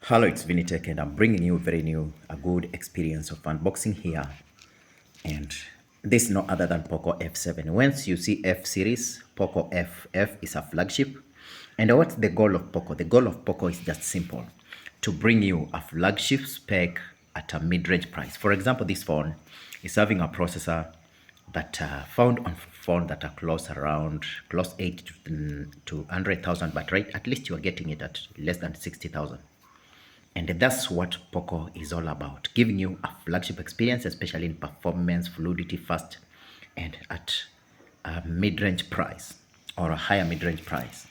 Hello, it's Vinitech and I'm bringing you a good experience of unboxing here. And this is no other than Poco F7. Once you see F series, Poco FF is a flagship. And what's the goal of Poco? The goal of Poco is just simple, to bring you a flagship spec at a mid-range price. For example, this phone is having a processor that found on phone that are close 80 to 100,000, but right, at least you are getting it at less than 60,000. And that's what Poco is all about, giving you a flagship experience, especially in performance, fluidity, fast, and at a mid-range price or a higher mid-range price.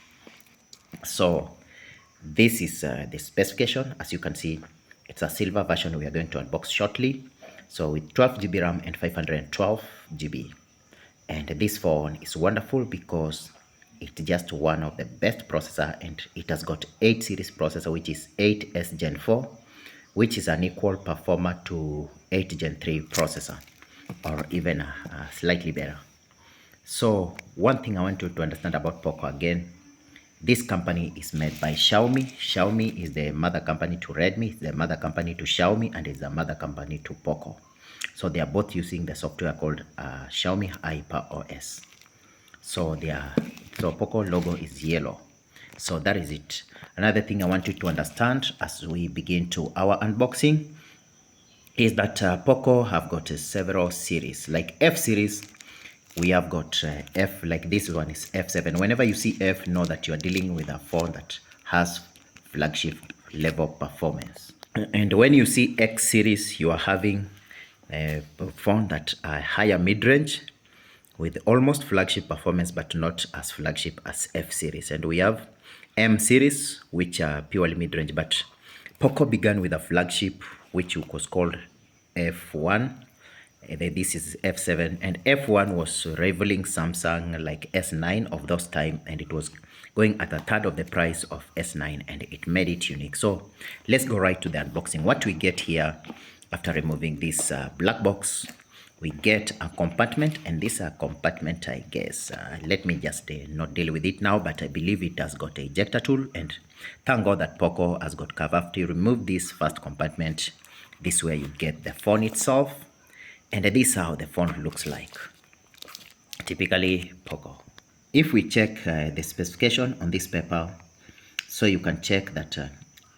So this is the specification. As you can see, it's a silver version we are going to unbox shortly. So with 12 GB RAM and 512 GB. And this phone is wonderful because it's just one of the best processor, and it has got 8 series processor, which is 8S Gen 4, which is an equal performer to 8 Gen 3 processor, or even slightly better. So one thing I want you to understand about Poco again, this company is made by Xiaomi. Xiaomi is the mother company to Redmi, it's the mother company to Xiaomi, and it's the mother company to Poco. So they are both using the software called Xiaomi Hyper OS. So Poco logo is yellow. So that is it. Another thing I want you to understand as we begin to our unboxing is that Poco have got several series. Like F series, we have got F, like this one is F7. Whenever you see F, know that you are dealing with a phone that has flagship level performance. And when you see X series, you are having a phone that are higher mid-range with almost flagship performance, but not as flagship as F series. And we have M series, which are purely mid-range, but Poco began with a flagship, which was called F1. This is F7, and F1 was rivaling Samsung like S9 of those time, and it was going at a third of the price of S9, and it made it unique. So let's go right to the unboxing. What we get here after removing this black box, we get a compartment, and this compartment, I guess, let me just not deal with it now, but I believe it has got a ejector tool, and thank God that Poco has got cover. After you remove this first compartment, this is where you get the phone itself, and this is how the phone looks like. Typically Poco. If we check the specification on this paper, so you can check that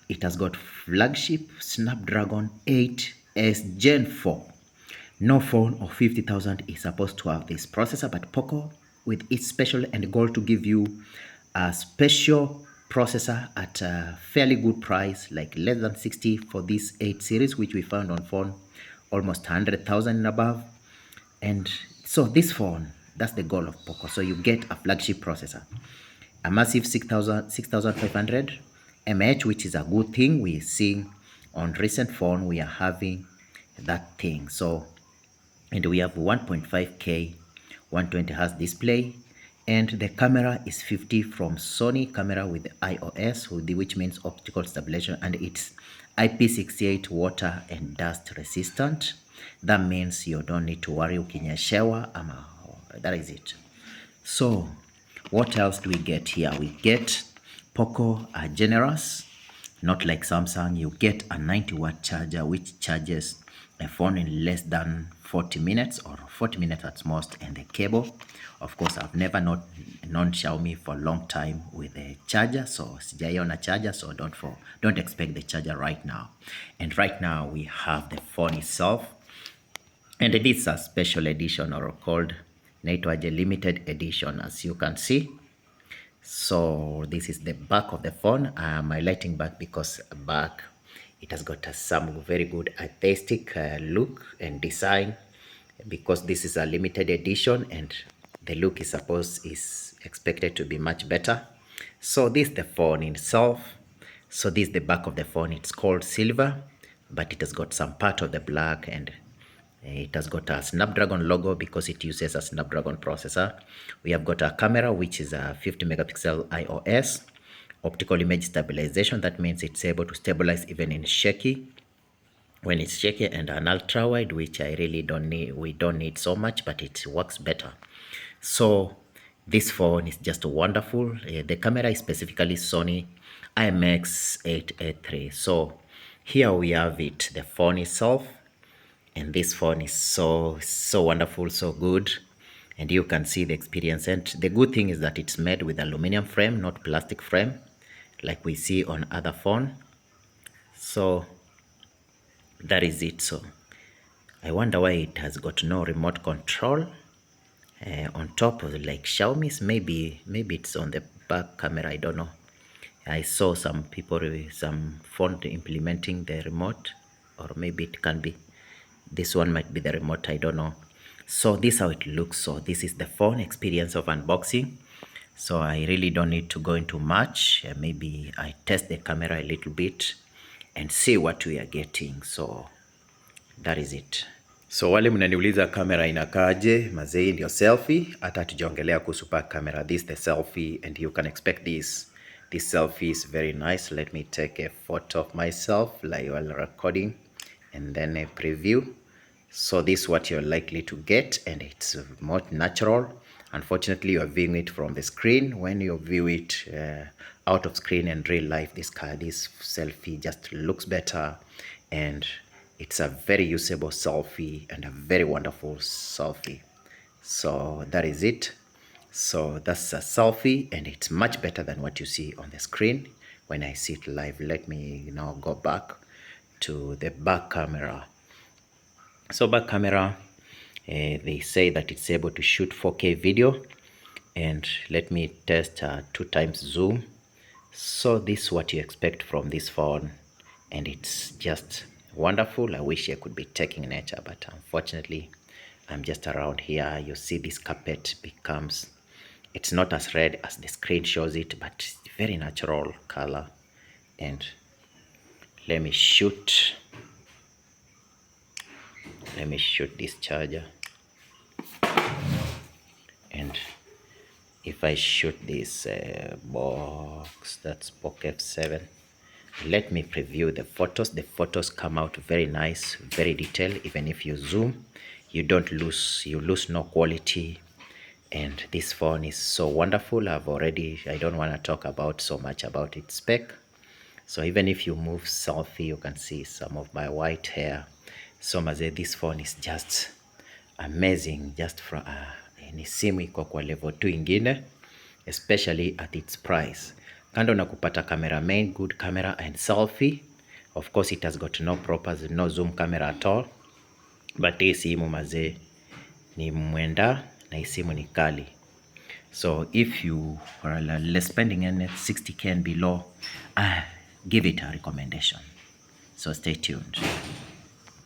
it has got flagship Snapdragon 8S Gen 4. No phone of 50,000 is supposed to have this processor, but Poco, with its special and goal to give you a special processor at a fairly good price, like less than 60 for this 8 series, which we found on phone almost 100,000 and above. And so this phone, that's the goal of Poco. So you get a flagship processor, a massive 6500 mAh, which is a good thing. We see on recent phone we are having that thing. So, and we have 1.5K 120Hz display, and the camera is 50 from Sony camera with iOS, which means optical stabilization, and it's IP68 water and dust resistant. That means you don't need to worry ukinyeshewa ama. That is it. So what else do we get here? We get Poco are generous, not like Samsung. You get a 90-watt charger which charges a phone in less than 40 minutes or 40 minutes at most. And the cable, of course, I've never known Xiaomi for a long time with a charger, so sijaiona charger, so don't expect the charger right now. And right now we have the phone itself, and it is a special edition, or called naitwaje limited edition, as you can see. So this is the back of the phone. I'm highlighting back because back it has got some very good aesthetic look and design, because this is a limited edition and the look is expected to be much better. So this is the phone itself. So this is the back of the phone. It's called silver, but it has got some part of the black, and it has got a Snapdragon logo because it uses a Snapdragon processor. We have got a camera, which is a 50 megapixel iOS, optical image stabilization. That means it's able to stabilize even in shaky, when it's shaky, and an ultra wide, which I really don't need. We don't need so much, but it works better. So this phone is just wonderful. The camera is specifically Sony IMX 883. So here we have it, the phone itself, and this phone is so wonderful, so good, and you can see the experience. And the good thing is that it's made with aluminum frame, not plastic frame like we see on other phone. So that is it. So I wonder why it has got no remote control on top of like Xiaomi's. Maybe it's on the back camera, I don't know. I saw some people, some phone implementing the remote, or maybe it can be this one, might be the remote, I don't know. So this is how it looks. So this is the phone experience of unboxing. So I really don't need to go into much. Maybe I test the camera a little bit and see what we are getting. So that is it. So wale mnaniuliza kamera inakaje, mazei ndio selfie, hata tujongelea kuhusu pa camera. This is the selfie and you can expect this. This selfie is very nice. Let me take a photo of myself like while recording and then a preview. So this is what you're likely to get, and it's more natural. Unfortunately, you are viewing it from the screen. When you view it out of screen and real life, this selfie just looks better, and it's a very usable selfie and a very wonderful selfie. So that is it. So that's a selfie, and it's much better than what you see on the screen when I see it live. Let me now go back to the back camera. So back camera, they say that it's able to shoot 4K video, and let me test 2x zoom. So this is what you expect from this phone, and it's just wonderful. I wish I could be taking nature, but unfortunately I'm just around here. You see this carpet becomes, it's not as red as the screen shows it, but it's very natural color. And let me shoot this charger, and if I shoot this box, that's Poco F7, let me preview the photos. The photos come out very nice, very detailed. Even if you zoom, you lose no quality. And this phone is so wonderful. I don't want to talk about so much about its spec. So even if you move selfie, you can see some of my white hair. So maze, this phone is just amazing. Just from ni simu iko kwa level 2 ingine, especially at its price. Kando na kupata camera main, good camera and selfie, of course it has got no zoom camera at all, but hii simu maze ni mwenda na hii simu ni kali. So if you are spending in 60k and below, give it a recommendation. So stay tuned.